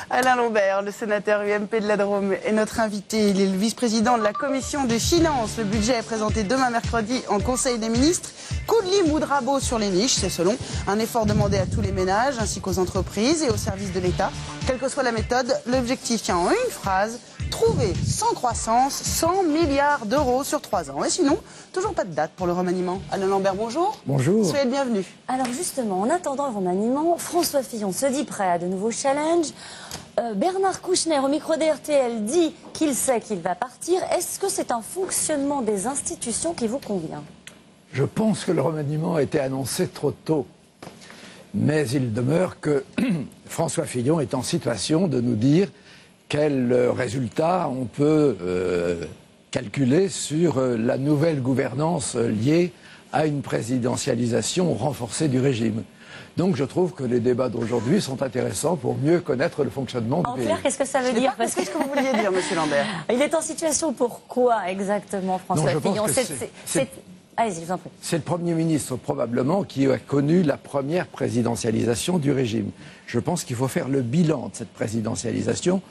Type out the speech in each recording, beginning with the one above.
Alain Lambert, le sénateur UMP de la Drôme, est notre invité. Il est le vice-président de la commission des finances. Le budget est présenté demain mercredi en Conseil des ministres. Coup de lime ou de rabot sur les niches, c'est selon un effort demandé à tous les ménages ainsi qu'aux entreprises et aux services de l'État. Quelle que soit la méthode, l'objectif tient en une phrase: trouver sans croissance 100 milliards d'euros sur 3 ans. Et sinon, toujours pas de date pour le remaniement. Alain Lambert, bonjour. Bonjour. Soyez le bienvenu. Alors justement, en attendant le remaniement, François Fillon se dit prêt à de nouveaux challenges. Bernard Kouchner, au micro d'RTL, dit qu'il sait qu'il va partir. Est-ce que c'est un fonctionnement des institutions qui vous convient? Je pense que le remaniement a été annoncé trop tôt. Mais il demeure que François Fillon est en situation de nous dire quel résultat on peut calculer sur la nouvelle gouvernance liée à une présidentialisation renforcée du régime. Donc je trouve que les débats d'aujourd'hui sont intéressants pour mieux connaître le fonctionnement du pays. En clair, qu'est-ce que ça veut dire? Qu'est-ce que vous vouliez dire, monsieur Lambert? Il est en situation pour quoi exactement, François Fillon? Allez-y, je vous en prie. C'est le Premier ministre, probablement, qui a connu la première présidentialisation du régime. Je pense qu'il faut faire le bilan de cette présidentialisation,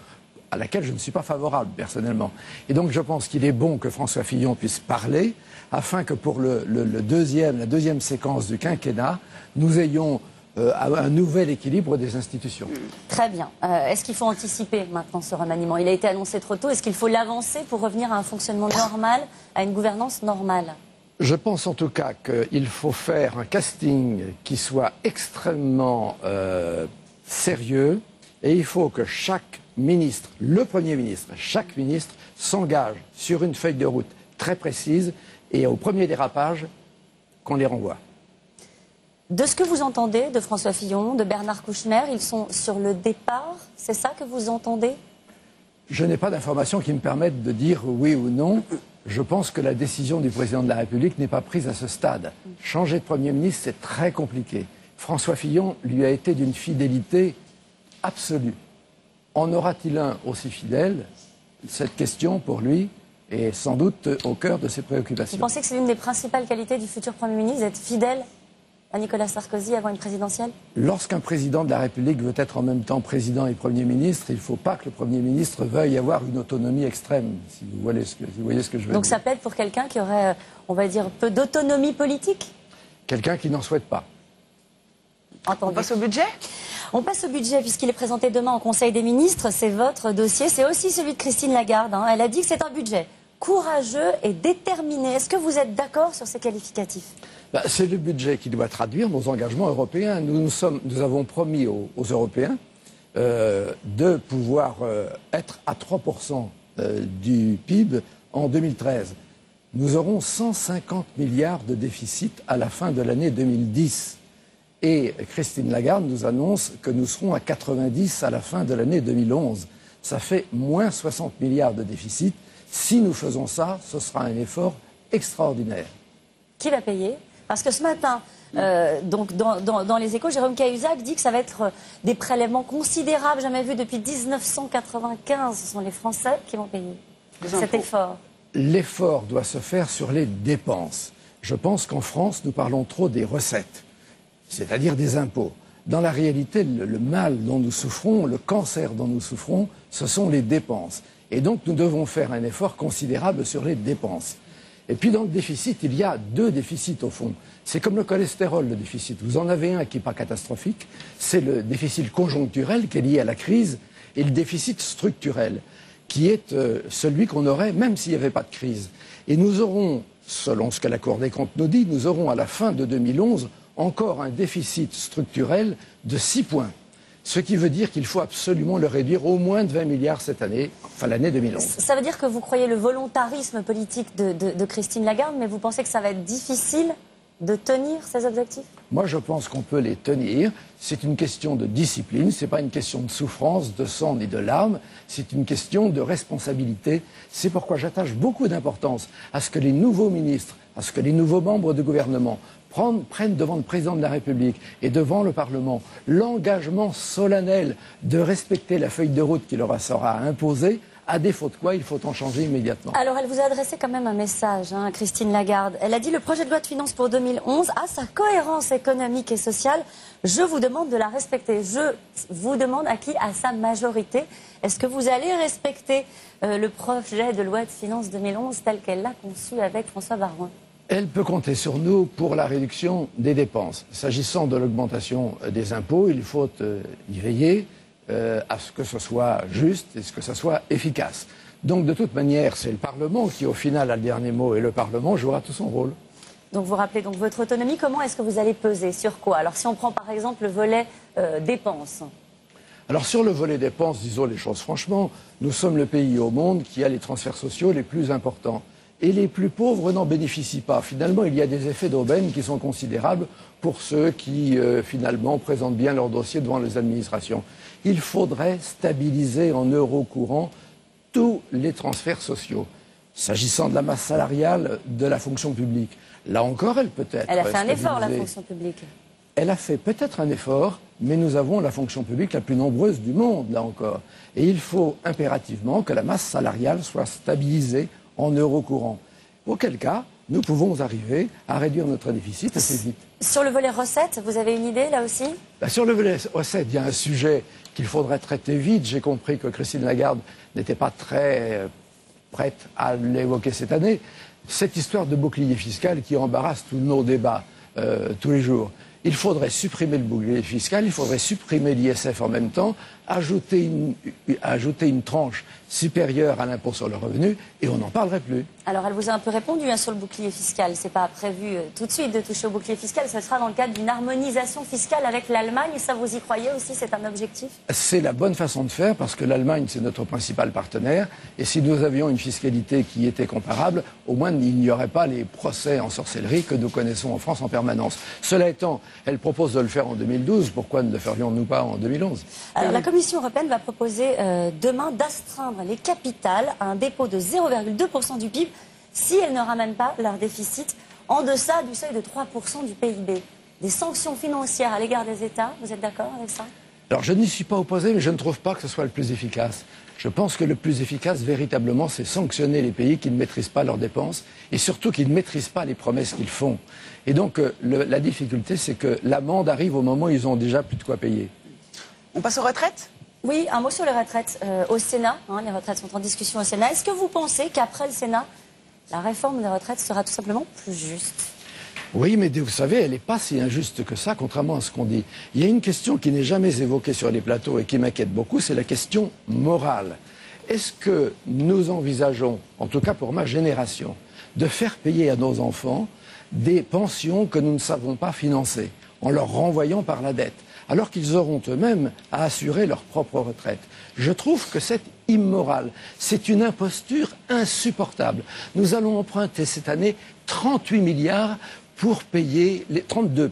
à laquelle je ne suis pas favorable, personnellement. Et donc, je pense qu'il est bon que François Fillon puisse parler, afin que pour la deuxième séquence du quinquennat, nous ayons un nouvel équilibre des institutions. Très bien. Est-ce qu'il faut anticiper maintenant ce remaniement? Il a été annoncé trop tôt. Est-ce qu'il faut l'avancer pour revenir à un fonctionnement normal, à une gouvernance normale? Je pense en tout cas qu'il faut faire un casting qui soit extrêmement sérieux, et il faut que chaque ministre, le Premier ministre, chaque ministre s'engage sur une feuille de route très précise, et au premier dérapage, qu'on les renvoie. De ce que vous entendez de François Fillon, de Bernard Kouchner, ils sont sur le départ? C'est ça que vous entendez? Je n'ai pas d'informations qui me permettent de dire oui ou non. Je pense que la décision du président de la République n'est pas prise à ce stade. Changer de Premier ministre, c'est très compliqué. François Fillon lui a été d'une fidélité absolue. En aura-t-il un aussi fidèle? Cette question, pour lui, est sans doute au cœur de ses préoccupations. Vous pensez que c'est l'une des principales qualités du futur Premier ministre, d'être fidèle à Nicolas Sarkozy avant une présidentielle? Lorsqu'un président de la République veut être en même temps président et Premier ministre, il ne faut pas que le Premier ministre veuille avoir une autonomie extrême, si vous voyez ce que je veux dire. Donc ça plaide pour quelqu'un qui aurait, on va dire, peu d'autonomie politique? Quelqu'un qui n'en souhaite pas. On passe au budget? On passe au budget puisqu'il est présenté demain au Conseil des ministres. C'est votre dossier, c'est aussi celui de Christine Lagarde. Elle a dit que c'est un budget courageux et déterminé. Est-ce que vous êtes d'accord sur ces qualificatifs? C'est le budget qui doit traduire nos engagements européens. Nous avons promis aux Européens de pouvoir être à 3% du PIB en 2013. Nous aurons 150 milliards de déficit à la fin de l'année 2010. Et Christine Lagarde nous annonce que nous serons à 90 à la fin de l'année 2011. Ça fait moins 60 milliards de déficit. Si nous faisons ça, ce sera un effort extraordinaire. Qui va payer? Parce que ce matin, donc dans les Échos, Jérôme Cahuzac dit que ça va être des prélèvements considérables, jamais vus depuis 1995. Ce sont les Français qui vont payer cet effort. L'effort doit se faire sur les dépenses. Je pense qu'en France, nous parlons trop des recettes, c'est-à-dire des impôts. Dans la réalité, le mal dont nous souffrons, le cancer dont nous souffrons, ce sont les dépenses. Et donc nous devons faire un effort considérable sur les dépenses. Et puis dans le déficit, il y a deux déficits au fond. C'est comme le cholestérol, le déficit. Vous en avez un qui n'est pas catastrophique, c'est le déficit conjoncturel qui est lié à la crise, et le déficit structurel, qui est celui qu'on aurait même s'il n'y avait pas de crise. Et nous aurons, selon ce que la Cour des comptes nous dit, nous aurons à la fin de 2011 encore un déficit structurel de 6 points. Ce qui veut dire qu'il faut absolument le réduire au moins de 20 milliards cette année, enfin l'année 2011. Ça veut dire que vous croyez le volontarisme politique de Christine Lagarde, mais vous pensez que ça va être difficile de tenir ces objectifs? Moi, je pense qu'on peut les tenir. C'est une question de discipline, ce n'est pas une question de souffrance, de sang ni de larmes, c'est une question de responsabilité. C'est pourquoi j'attache beaucoup d'importance à ce que les nouveaux ministres, à ce que les nouveaux membres du gouvernement prennent devant le président de la République et devant le Parlement l'engagement solennel de respecter la feuille de route qui leur sera imposée à défaut de quoi il faut en changer immédiatement. Alors, elle vous a adressé quand même un message, hein, Christine Lagarde. Elle a dit: le projet de loi de finances pour 2011 a sa cohérence économique et sociale. Je vous demande de la respecter. Je vous demande à qui? À sa majorité. Est-ce que vous allez respecter le projet de loi de finances 2011 tel qu'elle l'a conçu avec François Baroin? Elle peut compter sur nous pour la réduction des dépenses. S'agissant de l'augmentation des impôts, il faut y veiller à ce que ce soit juste et ce que ce soit efficace. Donc de toute manière, c'est le Parlement qui au final a le dernier mot et le Parlement jouera tout son rôle. Donc vous rappelez donc votre autonomie, comment est-ce que vous allez peser? Sur quoi? Alors si on prend par exemple le volet dépenses. Alors sur le volet dépenses, disons les choses franchement, nous sommes le pays au monde qui a les transferts sociaux les plus importants. Et les plus pauvres n'en bénéficient pas. Finalement, il y a des effets d'aubaine qui sont considérables pour ceux qui, finalement, présentent bien leur dossier devant les administrations. Il faudrait stabiliser en euros courants tous les transferts sociaux. S'agissant de la masse salariale de la fonction publique, là encore, elle peut être... Elle a fait un effort, la fonction publique. Elle a fait peut-être un effort, mais nous avons la fonction publique la plus nombreuse du monde, là encore. Et il faut impérativement que la masse salariale soit stabilisée en euros courants. Auquel cas, nous pouvons arriver à réduire notre déficit assez vite. Sur le volet recettes, vous avez une idée là aussi? Sur le volet recettes, il y a un sujet qu'il faudrait traiter vite. J'ai compris que Christine Lagarde n'était pas très prête à l'évoquer cette année. Cette histoire de bouclier fiscal qui embarrasse tous nos débats tous les jours. Il faudrait supprimer le bouclier fiscal, il faudrait supprimer l'ISF en même temps, ajouter une tranche supérieure à l'impôt sur le revenu, et on n'en parlerait plus. Alors, elle vous a un peu répondu sur le bouclier fiscal. C'est pas prévu tout de suite de toucher au bouclier fiscal. Ce sera dans le cadre d'une harmonisation fiscale avec l'Allemagne. Ça, vous y croyez aussi? C'est un objectif? C'est la bonne façon de faire, parce que l'Allemagne, c'est notre principal partenaire. Et si nous avions une fiscalité qui était comparable, au moins, il n'y aurait pas les procès en sorcellerie que nous connaissons en France en permanence. Cela étant, elle propose de le faire en 2012. Pourquoi ne le ferions-nous pas en 2011? Alors, la Commission européenne va proposer demain d'astreindre les capitales à un dépôt de 0,2% du PIB si elles ne ramènent pas leur déficit en deçà du seuil de 3% du PIB. Des sanctions financières à l'égard des États, vous êtes d'accord avec ça? Alors je n'y suis pas opposé, mais je ne trouve pas que ce soit le plus efficace. Je pense que le plus efficace, véritablement, c'est sanctionner les pays qui ne maîtrisent pas leurs dépenses et surtout qui ne maîtrisent pas les promesses qu'ils font. Et donc la difficulté, c'est que l'amende arrive au moment où ils ont déjà plus de quoi payer. On passe aux retraites? Oui, un mot sur les retraites au Sénat. Les retraites sont en discussion au Sénat. Est-ce que vous pensez qu'après le Sénat, la réforme des retraites sera tout simplement plus juste? Oui, mais vous savez, elle n'est pas si injuste que ça, contrairement à ce qu'on dit. Il y a une question qui n'est jamais évoquée sur les plateaux et qui m'inquiète beaucoup, c'est la question morale. Est-ce que nous envisageons, en tout cas pour ma génération, de faire payer à nos enfants des pensions que nous ne savons pas financer, en leur renvoyant par la dette, alors qu'ils auront eux-mêmes à assurer leur propre retraite? Je trouve que c'est immoral. C'est une imposture insupportable. Nous allons emprunter cette année 32 milliards pour payer 32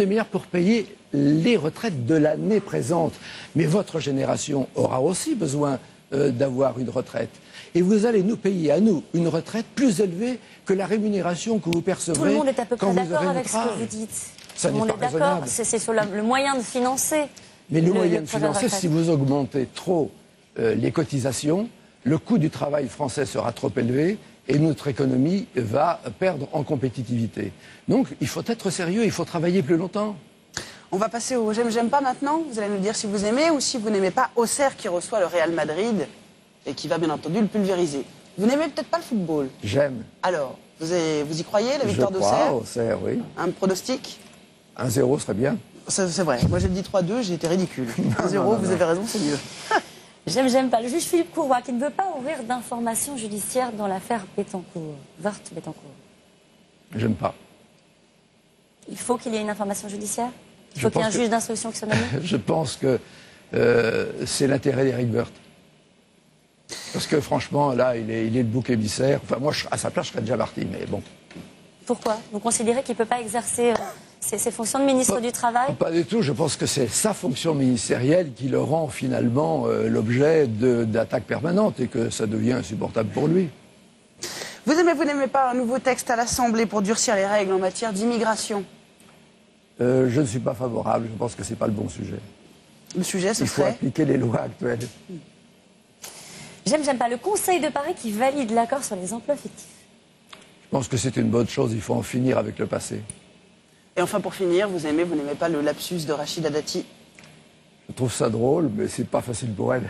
milliards pour payer les retraites de l'année présente. Mais votre génération aura aussi besoin d'avoir une retraite. Et vous allez nous payer à nous une retraite plus élevée que la rémunération que vous percevrez. Tout le monde est à peu près d'accord avec notre ce âge. que vous dites. Ça Tout le n'est monde pas est d'accord. raisonnable. C'est sur le moyen de financer. Mais le moyen de projet financer, retraite. si vous augmentez trop les cotisations, le coût du travail français sera trop élevé et notre économie va perdre en compétitivité. Donc il faut être sérieux, il faut travailler plus longtemps. On va passer au j'aime pas maintenant. Vous allez nous dire si vous aimez ou si vous n'aimez pas Auxerre qui reçoit le Real Madrid et qui va bien entendu le pulvériser. Vous n'aimez peut-être pas le football? J'aime. Alors, vous y croyez, la victoire d'Auxerre? Je crois, Auxerre, oui. Un pronostic? 1-0 serait bien. C'est vrai. Moi j'ai dit 3-2, j'ai été ridicule. 1-0, vous avez raison, c'est mieux. J'aime pas. Le juge Philippe Courroy qui ne veut pas ouvrir d'informations judiciaires dans l'affaire Bettencourt. Wörth Bettencourt. J'aime pas. Il faut qu'il y ait une information judiciaire? Il faut qu'il y ait un juge d'instruction qui soit nommé? Je pense que c'est l'intérêt d'Éric Woerth. Parce que franchement, là, il est le bouc émissaire. Enfin, moi, à sa place, je serais déjà parti, mais bon. Pourquoi? Vous considérez qu'il ne peut pas exercer ses fonctions de ministre du Travail? Pas du tout. Je pense que c'est sa fonction ministérielle qui le rend finalement l'objet d'attaques permanentes et que ça devient insupportable pour lui. Vous aimez, vous n'aimez pas un nouveau texte à l'Assemblée pour durcir les règles en matière d'immigration? Je ne suis pas favorable. Je pense que ce n'est pas le bon sujet. Le sujet, ce Il faut serait appliquer les lois actuelles. J'aime pas. Le Conseil de Paris qui valide l'accord sur les emplois fictifs. Je pense que c'est une bonne chose, il faut en finir avec le passé. Et enfin, pour finir, vous n'aimez pas le lapsus de Rachida Dati? Je trouve ça drôle, mais c'est pas facile pour elle.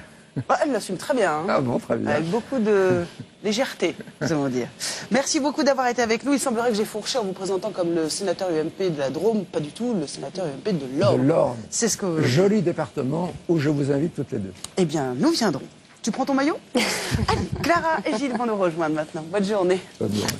Elle l'assume très bien. Hein. Ah bon, très bien. Avec beaucoup de légèreté, nous allons dire. Merci beaucoup d'avoir été avec nous. Il semblerait que j'ai fourché en vous présentant comme le sénateur UMP de la Drôme. Pas du tout, le sénateur UMP de l'Orne. De l'Orne. C'est ce que... Joli département où je vous invite toutes les deux. Eh bien, nous viendrons. Tu prends ton maillot? Allez, Clara et Gilles vont nous rejoindre maintenant. Bonne journée. Bonne journée.